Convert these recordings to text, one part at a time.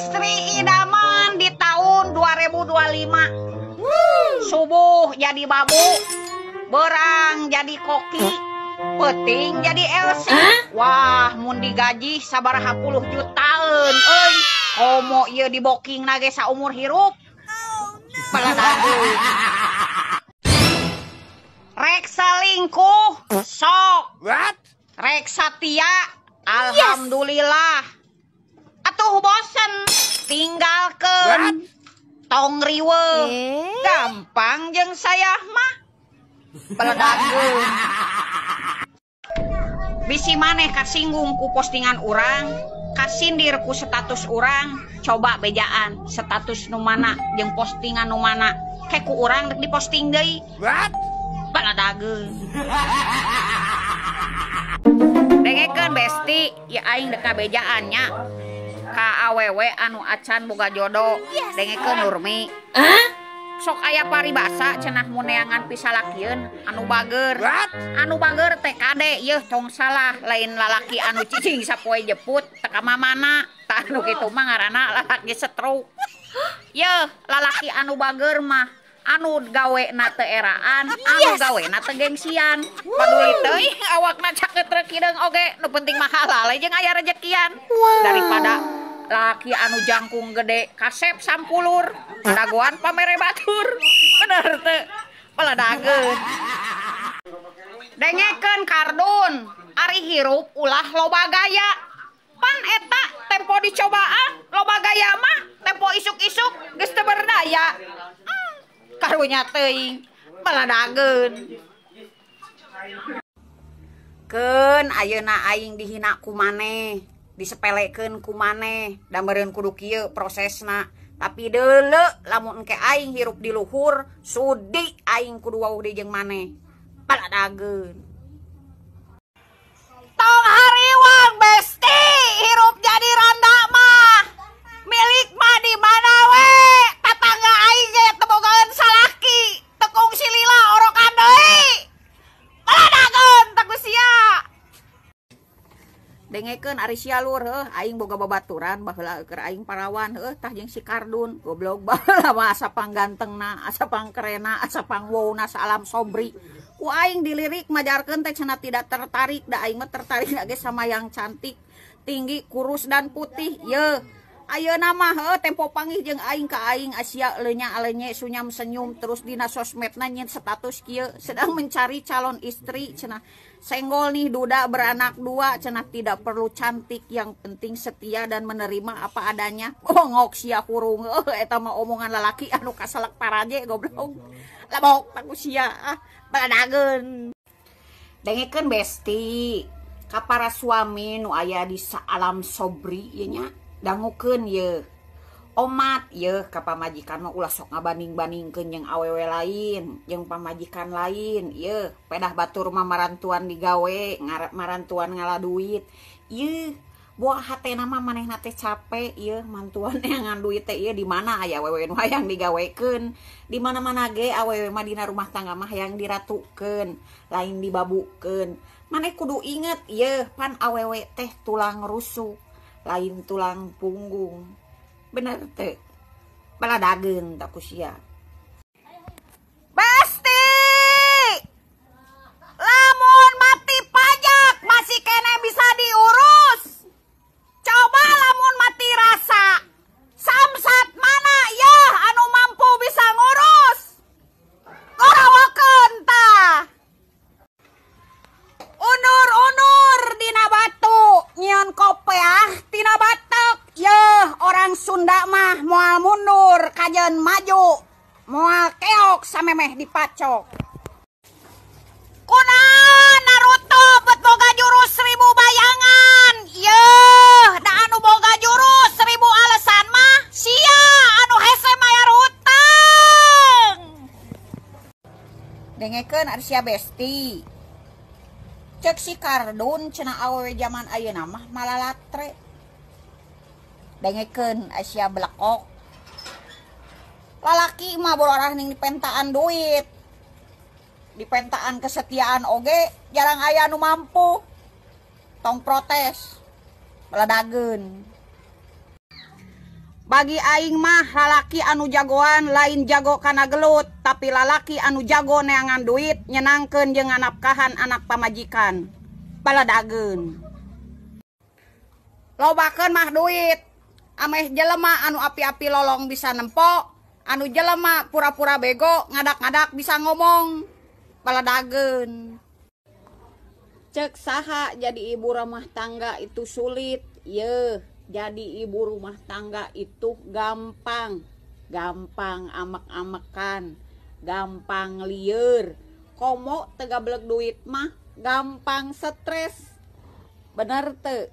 istri idaman di tahun 2025. Subuh jadi babu, berang jadi koki, peting jadi LC. Wah, mun digaji sabaraha puluh jutaan euy. Komo ieu diboking na ge saumur hirup. Paladadeui. Rek salingkuh, sok. What? Rek satia, alhamdulillah. Atuh bosen, tinggalkeun. Tong riwe. Gampang jeung saya mah. Peledageun. Bisi maneh kasinggung ku postingan urang, kasindir ku status urang, coba bejaan status nu mana jeung postingan nu mana. Kayak ku urang dek diposting deui. What? Peledageun. Dengekeun besti, ya aing dek kabejaannya. Ka awewe anu acan boga jodoh. Dengekeun Nurmi. Sok aya paribasa cenah mun neangan pisalakieun anu bager. What? Anu bager teh kade yeuh tong salah, lain lalaki anu cicing sapoe jeput teka mamana. Tah anu kitu mah ngaranna lalaki setruk. Yeuh lalaki anu bager mah anu gawena teu eraan, anu gawena teu gengsian. Paduli teuing awakna caketrek hideung oge, nu penting mah halal jeung aya rejekian. Daripada laki anu jangkung gede kasep sampulur dagoan pamere batur. Bener teu? Peledageun. Dengekeun kardun, ari hirup ulah loba gaya. Pan eta tempo dicobaan loba gaya mah tempo isuk-isuk geus teu berdaya. Karunya teuing peledageun. Keun ayeuna aing dihina ku maneh, disepelekeun ku maneh, da meureun kudu kieu prosesna. Tapi deuleu lamun engke aing hirup di luhur, sudi aing kudu wauh deui jeung maneh. Peledageun. Tong hariwang besti, hirup jadi randa mah. Milik mah di mana we? Tatangga aing ge teu bogaeun salaki, teu kungsi lila orokan deui. Peledageun teh sia. Dengekeun ari sia lur heuh aing boga babaturan baheula keur aing parawan heuh tah jeung si Kardun goblok baheula mah asa panggantengna, asa pangkerena, asa pangwowna salam sobri. Ku aing dilirik majarkeun teh cenah tidak tertarik, da aing mah tertarik ge sama yang cantik, tinggi, kurus dan putih. Yeuh ayeuna mah heuh tempo panggih jeung aing ka aing Asia leunya alenye sunyam senyum terus dina sosmedna nyin status kieu sedang mencari calon istri cenah. Senggol nih duda beranak dua cenah, tidak perlu cantik, yang penting setia dan menerima apa adanya. Ngok sia kurung eta mah omongan lalaki anu kasalak paraje goblok. Labok taku sia peledageun. Dengekeun besti, ka para suami nu aya di alam sobri ieu nya dangukeun yeuh. Omat yeuh ka pamajikan mah ulah sok ngabanding-bandingkeun jeung awewe lain, jeung pamajikan lain. Yeuh, pedah batur mah marantuan digawe, marantuan ngala duit. Yeuh, boa hatena mah manehna teh capek yeuh mantuan neangan duit teh ieu di mana aya awewe nu hayang digawekeun. Di mana-mana ge awewe mah dina rumah tangga mah hayang diratukeun, lain dibabukeun. Maneh kudu inget yeuh pan awewe teh tulang rusuk, lain tulang punggung. Bener teh peledageun tak kusia. Besti, lamun mati pajak masih kene bisa diurus. Coba lamun mati rasa, samsat mana ya anu mampu bisa ngurus. Gorawakeun tah. Undur-undur dina batu, nyeun kopeah tina batek. Yeuh, orang Sunda mah moal mundur kajen maju, moal keok samemeh dipacok. Kunaon Naruto bet boga jurus 1000 bayangan. Yeuh, da anu boga jurus 1000 alasan mah sia anu hese mayar hutang. Dengekeun ari sia besti. Cek si Kardun cenah awewe zaman ayeuna mah malalatre. Dengekeun Asia belekok. Lalaki mah bororah ning dipentaan duit. Dipentaan kesetiaan oge jarang aya nu mampu. Tong protes. Peledageun. Bagi aing mah lalaki anu jagoan lain jago kana gelut, tapi lalaki anu jago neangan duit nyenangkeun jeung nganapkahan anak pamajikan. Baladageun. Lobakeun mah duit. Ameh jelema anu api-api lolong bisa nempo, anu jelema pura-pura bego ngadak-ngadak bisa ngomong. Baladageun. Cek saha jadi ibu rumah tangga itu sulit? Yeuh, jadi ibu rumah tangga itu gampang. Gampang amek-amekan, gampang lieur. Komo teu gablek duit mah gampang stres. Bener teu?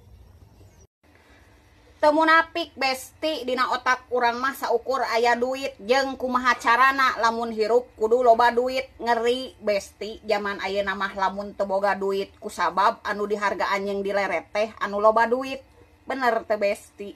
Teu munafik besti dina otak urang mah saukur aya duit jeung kumaha carana lamun hirup kudu loba duit. Ngeri besti zaman ayeuna mah lamun teu boga duit kusabab anu dihargaan yang dileret teh anu loba duit. Bener teu besti?